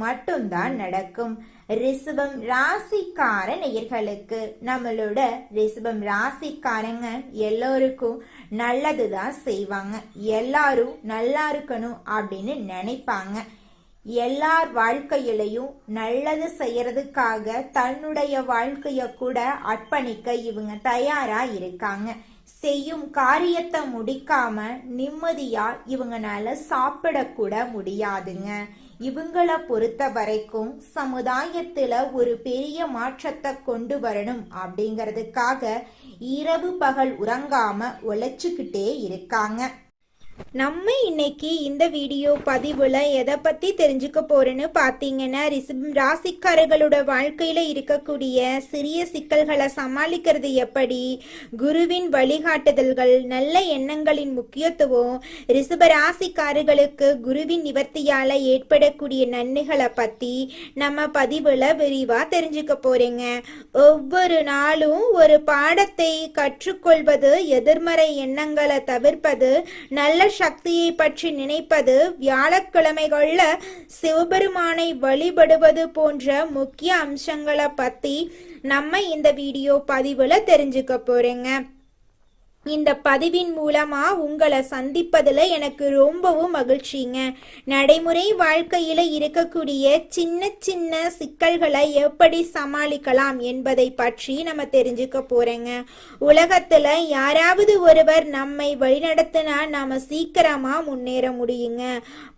மட்டும்தான் நடக்கும். ரிஷபம் ராசிக்கார நேயர்களுக்கு, நம்மளோட ரிஷபம் ராசிக்காரங்க எல்லோருக்கும் நல்லதுதான் செய்வாங்க. எல்லாரும் நல்லா இருக்கணும் அப்படின்னு நினைப்பாங்க. எல்லார் வாழ்க்கையிலையும் நல்லது செய்யறதுக்காக தன்னுடைய வாழ்க்கைய கூட அர்ப்பணிக்க இவங்க தயாரா இருக்காங்க. செய்யும் காரியத்தை முடிக்காம நிம்மதியா இவங்கனால சாப்பிடக்கூட முடியாதுங்க. இவங்களை பொறுத்த வரைக்கும் சமுதாயத்துல ஒரு பெரிய மாற்றத்தை கொண்டு வரணும் அப்படிங்கிறதுக்காக இரவு பகல் உறங்காம உழைச்சுக்கிட்டே இருக்காங்க. நம்ம இன்னைக்கு இந்த வீடியோ பதிவுல எதை பத்தி தெரிஞ்சுக்க போறேன்னு பாத்தீங்கன்னா, ரிஷபம் ராசிக்காரர்களோட வாழ்க்கையில இருக்கக்கூடிய சிறிய சிக்கல்களை சமாளிக்கிறது எப்படி, குருவின் வழிகாட்டுதல்கள், நல்ல எண்ணங்களின் முக்கியத்துவம், ரிஷப ராசிக்காரர்களுக்கு குருவின் நிவர்த்தியால ஏற்படக்கூடிய நன்மைகளை பத்தி நம்ம பதிவுல விரிவா தெரிஞ்சுக்க போறேங்க. ஒவ்வொரு நாளும் ஒரு பாடத்தை கற்றுக்கொள்வது, எதிர்மறை எண்ணங்களை தவிர்ப்பது, நல்ல சக்தியை பற்றி நினைப்பது, வியாழக்கிழமைகள்ல சிவபெருமானை வழிபடுவது போன்ற முக்கிய அம்சங்களை பத்தி நம்ம இந்த வீடியோ பதிவுல தெரிஞ்சுக்க போறேங்க. இந்த பதிவின் மூலமா உங்களை சந்திப்பதுல எனக்கு ரொம்பவும் மகிழ்ச்சிங்க. நடைமுறை வாழ்க்கையில இருக்கக்கூடிய சின்ன சின்ன சிக்கல்களை எப்படி சமாளிக்கலாம் என்பதை பற்றி நம்ம தெரிஞ்சுக்க போறேங்க. உலகத்துல யாராவது ஒருவர் நம்மை வழிநடத்தினா நாம சீக்கிரமா முன்னேற முடியுங்க.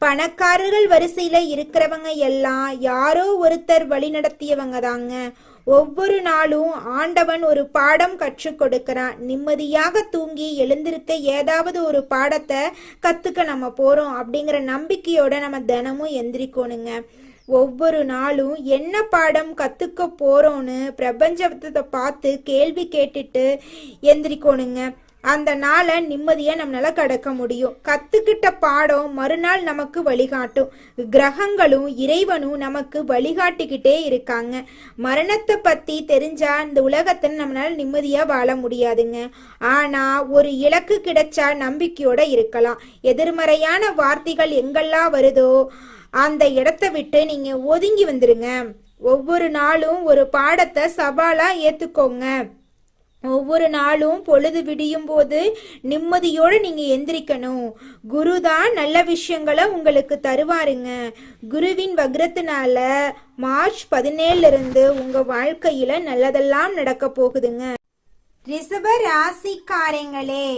பணக்காரர்கள் வரிசையில இருக்கிறவங்க எல்லாம் யாரோ ஒருத்தர் வழிநடத்தியவங்க தாங்க. ஒவ்வொரு நாளும் ஆண்டவன் ஒரு பாடம் கற்றுக் கொடுக்கிறான். நிம்மதியாக தூங்கி எழுந்திருக்க ஏதாவது ஒரு பாடத்தை கத்துக்க நம்ம போறோம் அப்படிங்கிற நம்பிக்கையோட நம்ம தினமும் எந்திரிக்கணுங்க. ஒவ்வொரு நாளும் என்ன பாடம் கத்துக்க போறோம்னு பிரபஞ்சத்தை பார்த்து கேள்வி கேட்டுட்டு எந்திரிக்கணுங்க. அந்த நாளை நிம்மதியா நம்மளால கடக்க முடியும். கத்துக்கிட்ட பாடம் மறுநாள் நமக்கு வழிகாட்டும். கிரகங்களும் இறைவனும் நமக்கு வழிகாட்டிக்கிட்டே இருக்காங்க. மரணத்தை பத்தி தெரிஞ்சா இந்த உலகத்துல நம்மளால நிம்மதியா வாழ முடியாதுங்க. ஆனா ஒரு இலக்கு கிடைச்சா நம்பிக்கையோட இருக்கலாம். எதிர்மறையான வார்த்தைகள் எங்கெல்லாம் வருதோ அந்த இடத்தை விட்டு நீங்க ஒதுங்கி வந்துருங்க. ஒவ்வொரு நாளும் ஒரு பாடத்தை சவாலா ஏத்துக்கோங்க. ஒவ்வொரு நாளும் பொழுது விடியும் போது நிம்மதியோடு நீங்க எந்திரிக்கணும். குரு தான் நல்ல விஷயங்களை உங்களுக்கு தருவாருங்க. குருவின் வக்ரத்தினால மார்ச் 17 இருந்து உங்க வாழ்க்கையில நல்லதெல்லாம் நடக்க போகுதுங்க. ரிஷப ராசிக்காரங்களே,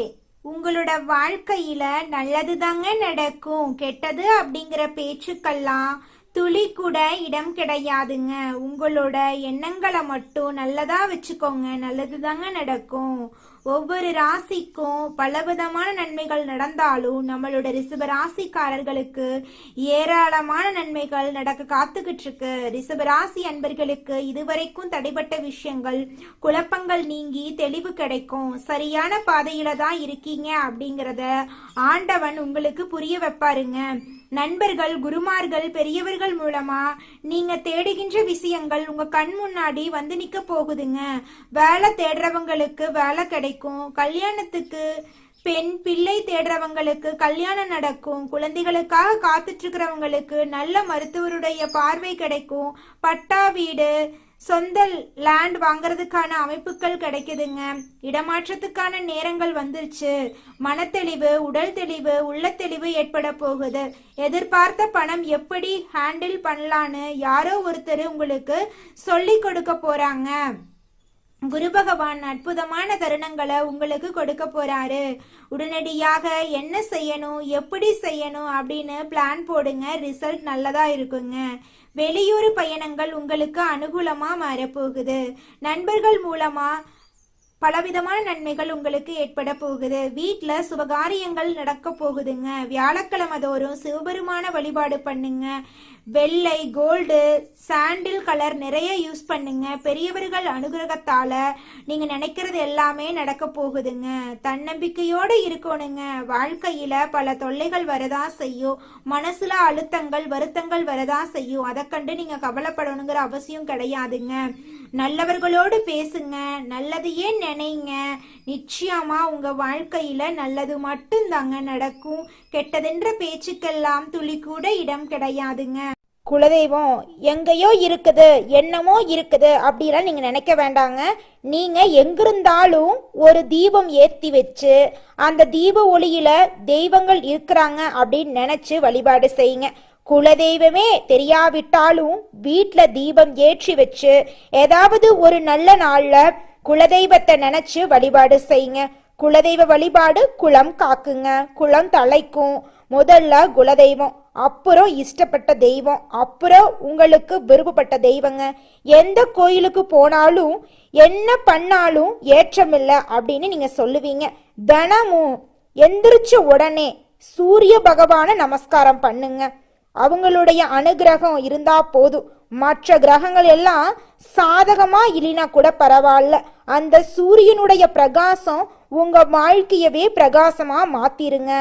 உங்களோட வாழ்க்கையில நல்லதுதாங்க நடக்கும். கெட்டது அப்படிங்கிற பேச்சுக்கெல்லாம் துளி கூட இடம் கிடையாதுங்க. உங்களோட எண்ணங்களை மட்டும் நல்லதா வச்சுக்கோங்க. நல்லதுதாங்க நடக்கும். ஒவ்வொரு ராசிக்கும் பலவிதமான நன்மைகள் நடந்தாலும் நம்மளோட ரிஷப ராசிக்காரர்களுக்கு ஏராளமான நன்மைகள் நடக்க காத்துக்கிட்டு இருக்கு. ரிஷப ராசி அன்பர்களுக்கு இதுவரைக்கும் தடைப்பட்ட விஷயங்கள், குழப்பங்கள் நீங்கி தெளிவு கிடைக்கும். சரியான பாதையில தான் இருக்கீங்க அப்படிங்கிறத ஆண்டவன் உங்களுக்கு புரிய வைப்பாருங்க. நண்பர்கள், குருமார்கள், பெரியவர்கள் மூலமா நீங்க தேடுகின்ற விஷயங்கள் உங்க கண் முன்னாடி வந்து நிக்க போகுதுங்க. வேலை தேடுறவங்களுக்கு வேலை கிடைக்கும். கல்யாணத்துக்கு பெண் பிள்ளை தேடுறவங்களுக்கு கல்யாணம் நடக்கும். குழந்தைகளுக்காக காத்துட்டு இருக்கிறவங்களுக்கு நல்ல மருத்துவருடைய பார்வை கிடைக்கும். பட்டா வீடு, சொந்த லேண்ட் வாங்குறதுக்கான அமைப்புகள் கிடைக்குதுங்க. இடமாற்றத்துக்கான நேரங்கள் வந்துருச்சு. மனத்தெளிவு, உடல் தெளிவு, உள்ள தெளிவு ஏற்பட போகுது. எதிர்பார்த்த பணம் எப்படி ஹேண்டில் பண்ணலான்னு யாரோ ஒருத்தர் உங்களுக்கு சொல்லி கொடுக்க போறாங்க. குரு பகவான் அற்புதமான தருணங்களை உங்களுக்கு கொடுக்க போறாரு. உடனடியாக என்ன செய்யணும், எப்படி செய்யணும் அப்படின்னு பிளான் போடுங்க. ரிசல்ட் நல்லதா இருக்குங்க. வெளியூர் பயணங்கள் உங்களுக்கு அனுகூலமா மாறப்போகுது. நண்பர்கள் மூலமா பலவிதமான நன்மைகள் உங்களுக்கு ஏற்பட போகுது. வீட்டுல சுபகாரியங்கள் நடக்க போகுதுங்க. வியாழக்கிழமை தோறும் சிவபெருமான வழிபாடு பண்ணுங்க. வெள்ளை, கோல்டு, சாண்டில் கலர் நிறைய யூஸ் பண்ணுங்க. பெரியவர்கள் அனுகிரகத்தால நீங்க நினைக்கிறது எல்லாமே நடக்க போகுதுங்க. தன்னம்பிக்கையோட இருக்கணுங்க. வாழ்க்கையில பல தொல்லைகள் வரதான் செய்யும். மனசுல அழுத்தங்கள், வருத்தங்கள் வரதான் செய்யும். அதை கண்டு நீங்க கவலைப்படணுங்கிற அவசியம் கிடையாதுங்க. நல்லவர்களோடு பேசுங்க. நல்லதையே நினைங்க. நிச்சயமா உங்க வாழ்க்கையில நல்லது மட்டும் தாங்க நடக்கும். கெட்டதென்ற பேச்சுக்கெல்லாம் துளி கூட இடம் கிடையாதுங்க. குலதெய்வம் எங்கேயோ இருக்குது, என்னமோ இருக்குது அப்படிலாம் நீங்க நினைக்க வேண்டாங்க. நீங்க எங்கிருந்தாலும் ஒரு தீபம் ஏத்தி வச்சு அந்த தீப ஒளியில தெய்வங்கள் இருக்கிறாங்க அப்படின்னு நினைச்சு வழிபாடு செய்யுங்க. குலதெய்வமே தெரியாவிட்டாலும் வீட்டுல தீபம் ஏற்றி வச்சு ஏதாவது ஒரு நல்ல நாள்ல குலதெய்வத்தை நினைச்சு வழிபாடு செய்யுங்க. குலதெய்வ வழிபாடு குலம் காக்குங்க, குலம் தலைக்கும். முதல்ல குலதெய்வம், அப்புறம் இஷ்டப்பட்ட தெய்வம், அப்புறம் உங்களுக்கு விருப்பப்பட்ட தெய்வங்க. எந்த கோயிலுக்கு போனாலும் என்ன பண்ணாலும் ஏற்றமில்லை அப்படின்னு நீங்க சொல்லுவீங்க. தினமும் எந்திரிச்ச உடனே சூரிய பகவான நமஸ்காரம் பண்ணுங்க. அவங்களுடைய அனுகிரகம் இருந்தா போதும். மற்ற கிரகங்கள் எல்லாம் சாதகமா இல்லைனா கூட பரவாயில்ல, அந்த சூரியனுடைய பிரகாசம் உங்க வாழ்க்கையவே பிரகாசமா மாத்திருங்க.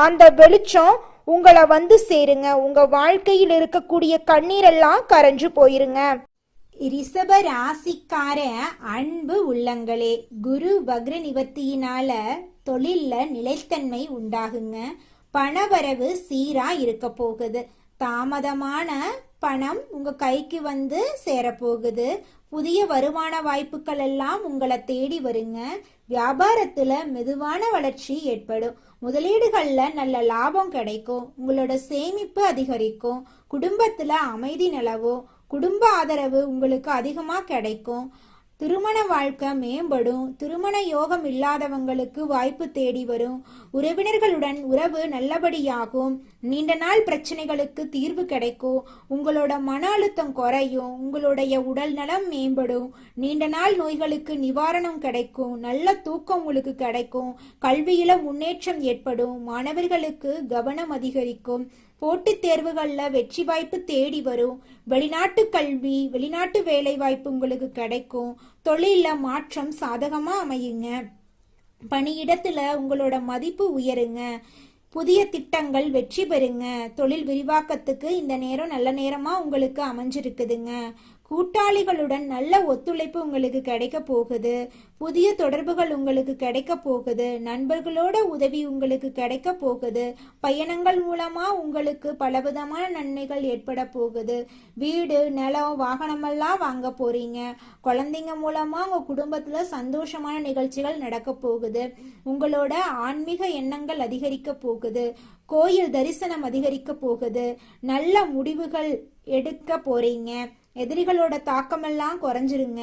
அந்த வெளிச்சம் உங்களை வந்து சேருங்க. உங்க வாழ்க்கையில் இருக்கக்கூடிய கண்ணீரெல்லாம் கரைஞ்சு போயிருங்க. ரிஷப ராசிக்கார அன்பு உள்ளங்களே, குரு வக்ர நிவர்த்தியினால தொழில்ல நிலைத்தன்மை உண்டாகுங்க. பணவரவு சீரா இருக்க போகுது. தாமதமான பணம் உங்க கைக்கு வந்து சேரப்போகுது. புதிய வருமான வாய்ப்புகள் எல்லாம் உங்களை தேடி வருங்க. வியாபாரத்துல மெதுவான வளர்ச்சி ஏற்படும். முதலீடுகள்ல நல்ல லாபம் கிடைக்கும். உங்களோட சேமிப்பு அதிகரிக்கும். குடும்பத்துல அமைதி நிலவும். குடும்ப ஆதரவு உங்களுக்கு அதிகமா கிடைக்கும். திருமண வாழ்க்கை மேம்படும். திருமண யோகம் இல்லாதவங்களுக்கு வாய்ப்பு தேடி வரும். உறவினர்களுடன் உறவு நல்லபடியாகும். நீண்ட நாள் பிரச்சனைகளுக்கு தீர்வு கிடைக்கும். உங்களோட மன அழுத்தம் குறையும். உங்களுடைய உடல் நலம் மேம்படும். நீண்ட நாள் நோய்களுக்கு நிவாரணம் கிடைக்கும். நல்ல தூக்கம் உங்களுக்கு கிடைக்கும். கல்வியில முன்னேற்றம் ஏற்படும். மாணவர்களுக்கு கவனம் அதிகரிக்கும். போட்டித் தேர்வுகள்ல வெற்றி வாய்ப்பு தேடி வரும். வெளிநாட்டு கல்வி, வெளிநாட்டு வேலை வாய்ப்பு உங்களுக்கு கிடைக்கும். தொழில மாற்றம் சாதகமா அமையுங்க. பணியிடத்துல உங்களோட மதிப்பு உயருங்க. புதிய திட்டங்கள் வெற்றி பெறுங்க. தொழில் விரிவாக்கத்துக்கு இந்த நேரம் நல்ல நேரமா உங்களுக்கு அமைஞ்சிருக்குதுங்க. கூட்டாளிகளுடன் நல்ல ஒத்துழைப்பு உங்களுக்கு கிடைக்க போகுது. புதிய தொடர்புகள் உங்களுக்கு கிடைக்க போகுது. நண்பர்களோட உதவி உங்களுக்கு கிடைக்க போகுது. பயணங்கள் மூலமா உங்களுக்கு பலவிதமான நன்மைகள் ஏற்பட போகுது. வீடு, நிலம், வாகனமெல்லாம் வாங்க போறீங்க. குழந்தைங்க மூலமா உங்க குடும்பத்துல சந்தோஷமான நிகழ்ச்சிகள் நடக்க போகுது. உங்களோட ஆன்மீக எண்ணங்கள் அதிகரிக்க போகுது. கோயில் தரிசனம் அதிகரிக்க போகுது. நல்ல முடிவுகள் எடுக்க போறீங்க. எதிரிகளோட தாக்கமெல்லாம் குறைஞ்சிருங்க.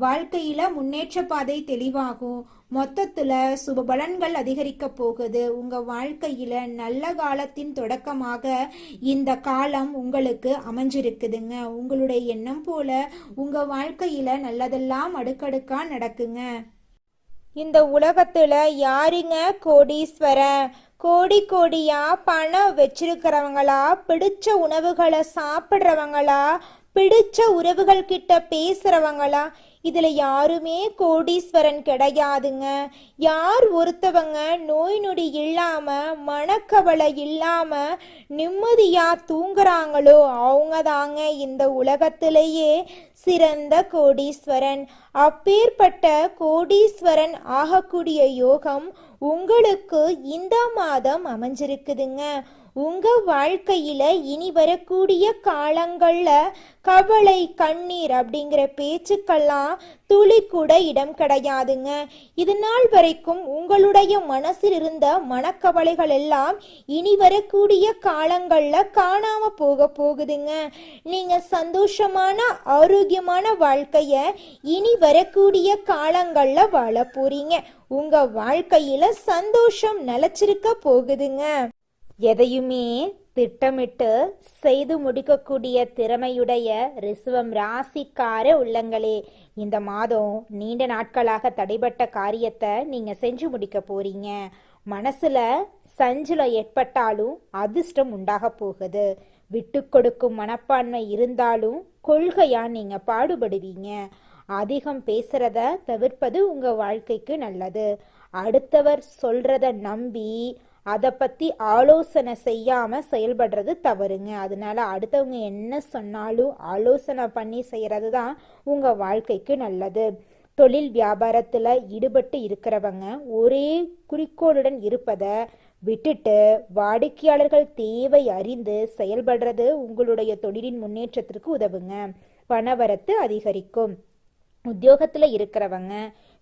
வாழ்க்கையில முன்னேற்ற பாதை தெளிவாகும். மொத்தத்துல சுப பலன்கள் அதிகரிக்க போகுது. உங்க வாழ்க்கையில நல்ல காலத்தின் தொடக்கமாக இந்த காலம் உங்களுக்கு அமைஞ்சிருக்குதுங்க. உங்களுடைய எண்ணம் போல உங்க வாழ்க்கையில நல்லதெல்லாம் அடுக்கடுக்கா நடக்குங்க. இந்த உலகத்துல யாருங்க கோடீஸ்வரன்? கோடி கோடியா பணம் வச்சிருக்கிறவங்களா, பிடிச்ச உணவுகளை சாப்பிட்றவங்களா, பிடிச்ச உறவுகள் கிட்ட பேசுறவங்களா? இதுல யாருமே கோடீஸ்வரன் கிடையாதுங்க. யார் ஒருத்தவங்க நோய் நொடி இல்லாம, மனக்கவலை இல்லாம நிம்மதியா தூங்குறாங்களோ அவங்க தாங்க இந்த உலகத்திலேயே சிறந்த கோடீஸ்வரன். அப்பேற்பட்ட கோடீஸ்வரன் ஆகக்கூடிய யோகம் உங்களுக்கு இந்த மாதம் அமைஞ்சிருக்குதுங்க. உங்க வாழ்க்கையில இனி வரக்கூடிய காலங்கள்ல கவலை, கண்ணீர் அப்படிங்கிற பேச்சுக்கெல்லாம் துளி கூட இடம் கிடையாதுங்க. இது நாள் வரைக்கும் உங்களுடைய மனசில் இருந்த மனக்கவலைகள் எல்லாம் இனி வரக்கூடிய காலங்கள்ல காணாம போகுதுங்க. நீங்க சந்தோஷமான ஆரோக்கியமான வாழ்க்கைய இனி வரக்கூடிய காலங்கள்ல வாழ போறீங்க. உங்க வாழ்க்கையில சந்தோஷம் நிலைச்சிருக்க போகுதுங்க. எதையுமே திட்டமிட்டு செய்து முடிக்கக்கூடிய திறமையுடைய ரிஷபம் ராசிக்கார உள்ளங்களே, இந்த மாதம் நீண்ட நாட்களாக தடைபட்ட காரியத்தை நீங்க செஞ்சு முடிக்க போறீங்க. மனசுல சஞ்சலம் ஏற்பட்டாலும் அதிர்ஷ்டம் உண்டாக போகுது. விட்டு கொடுக்கும் மனப்பான்மை இருந்தாலும் கொள்கையா நீங்க பாடுபடுவீங்க. அதிகம் பேசுறத தவிர்ப்பது உங்க வாழ்க்கைக்கு நல்லது. அடுத்தவர் சொல்றத நம்பி அதை பத்தி ஆலோசனை செய்யாம செயல்படுறது தவறுங்க. அதனால அடுத்தவங்க என்ன சொன்னாலும் ஆலோசனை பண்ணி செய்யறது தான் உங்க வாழ்க்கைக்கு நல்லது. தொழில் வியாபாரத்துல ஈடுபட்டு இருக்கிறவங்க ஒரே குறிக்கோளுடன் இருப்பத விட்டுட்டு வாடிக்கையாளர்கள் தேவை அறிந்து செயல்படுறது உங்களுடைய தொழிலின் முன்னேற்றத்திற்கு உதவுங்க. பணவரத்து அதிகரிக்கும். உத்தியோகத்துல இருக்கிறவங்க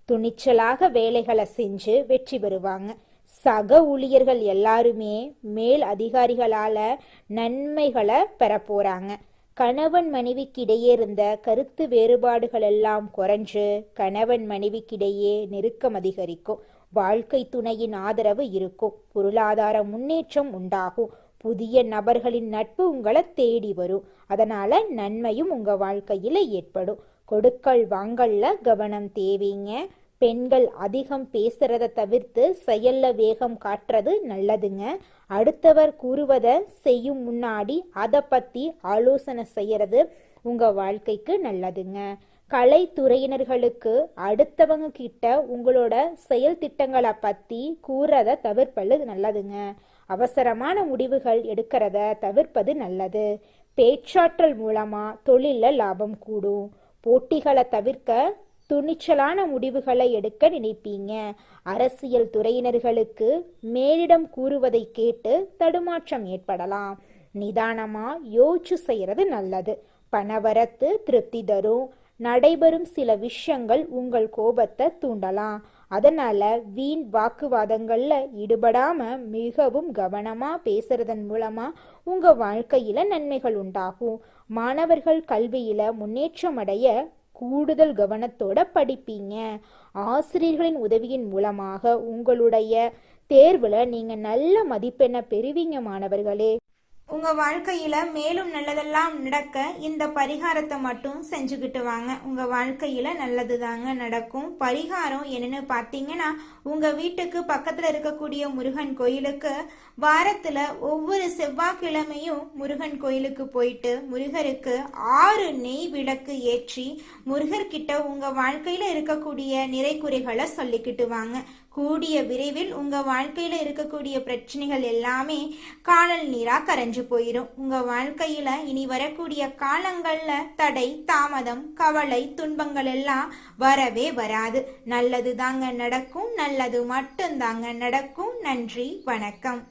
துணிச்சலாக வேலைகளை செஞ்சு வெற்றி பெறுவாங்க. சக ஊழியர்கள் எல்லாருமே மேல் அதிகாரிகளால நன்மைகளை பெற போறாங்க. கணவன் மனைவிக்கிடையே இருந்த கருத்து வேறுபாடுகள் எல்லாம் குறைஞ்சு கணவன் மனைவிக்கிடையே நெருக்கம் அதிகரிக்கும். வாழ்க்கை துணையின் ஆதரவு இருக்கும். பொருளாதார முன்னேற்றம் உண்டாகும். புதிய நபர்களின் நட்பு உங்களை தேடி வரும். அதனால நன்மையும் உங்க வாழ்க்கையில ஏற்படும். கொடுக்கல் வாங்கல்ல கவனம் தேவைங்க. பெண்கள் அதிகம் பேசுறத தவிர்த்து செயல்ல வேகம் காட்டுறது நல்லதுங்க. அடுத்தவர் கூறுவதை செய்யும் முன்னாடி அதை பத்தி ஆலோசனை செய்யறது உங்க வாழ்க்கைக்கு நல்லதுங்க. கலைத்துறையினர்களுக்கு அடுத்தவங்க கிட்ட உங்களோட செயல் திட்டங்களை பத்தி கூறத தவிர்ப்பது நல்லதுங்க. அவசரமான முடிவுகள் எடுக்கிறத தவிர்ப்பது நல்லது. பேச்சாற்றல் மூலமா தொழில லாபம் கூடும். போட்டிகளை தவிர்க்க துணிச்சலான முடிவுகளை எடுக்க நினைப்பீங்க. அரசியல் துறையினர்களுக்கு மேலிடம் கூறுவதை கேட்டு தடுமாற்றம் ஏற்படலாம். நிதானமா யோசிச்சு செய்யறது நல்லது. பணவரத்து திருப்தி தரும். நடைபெறும் சில விஷயங்கள் உங்கள் கோபத்தை தூண்டலாம். அதனால வீண் வாக்குவாதங்கள்ல ஈடுபடாம மிகவும் கவனமா பேசுறதன் மூலமா உங்க வாழ்க்கையில நன்மைகள் உண்டாகும். மாணவர்கள் கல்வியில முன்னேற்றம் அடைய கூடுதல் கவனத்தோட படிப்பீங்க. ஆசிரியர்களின் உதவியின் மூலமாக உங்களுடைய தேர்வுல நீங்க நல்ல மதிப்பெண்ணை பெறுவீங்க மாணவர்களே. உங்க வாழ்க்கையில மேலும் நல்லதெல்லாம் நடக்க இந்த பரிகாரத்தை மட்டும் செஞ்சுக்கிட்டு வாங்க. உங்க வாழ்க்கையில நல்லது தாங்க நடக்கும். பரிகாரம் என்னன்னு பாத்தீங்கன்னா, உங்க வீட்டுக்கு பக்கத்துல இருக்கக்கூடிய முருகன் கோயிலுக்கு வாரத்துல ஒவ்வொரு செவ்வாய்க்கிழமையும் முருகன் கோயிலுக்கு போயிட்டு முருகருக்கு 6 நெய் விளக்கு ஏற்றி முருகர்கிட்ட உங்க வாழ்க்கையில இருக்கக்கூடிய நிறை குறைகளை சொல்லிக்கிட்டு வாங்க. கூடிய விரைவில் உங்க வாழ்க்கையில இருக்கக்கூடிய பிரச்சனைகள் எல்லாமே காணல் நீரா கரைஞ்சு போயிடும். உங்க வாழ்க்கையில இனி வரக்கூடிய காலங்கள்ல தடை, தாமதம், கவலை, துன்பங்கள் எல்லாம் வரவே வராது. நல்லது தாங்க நடக்கும். நல்லது மட்டும் தாங்க நடக்கும். நன்றி, வணக்கம்.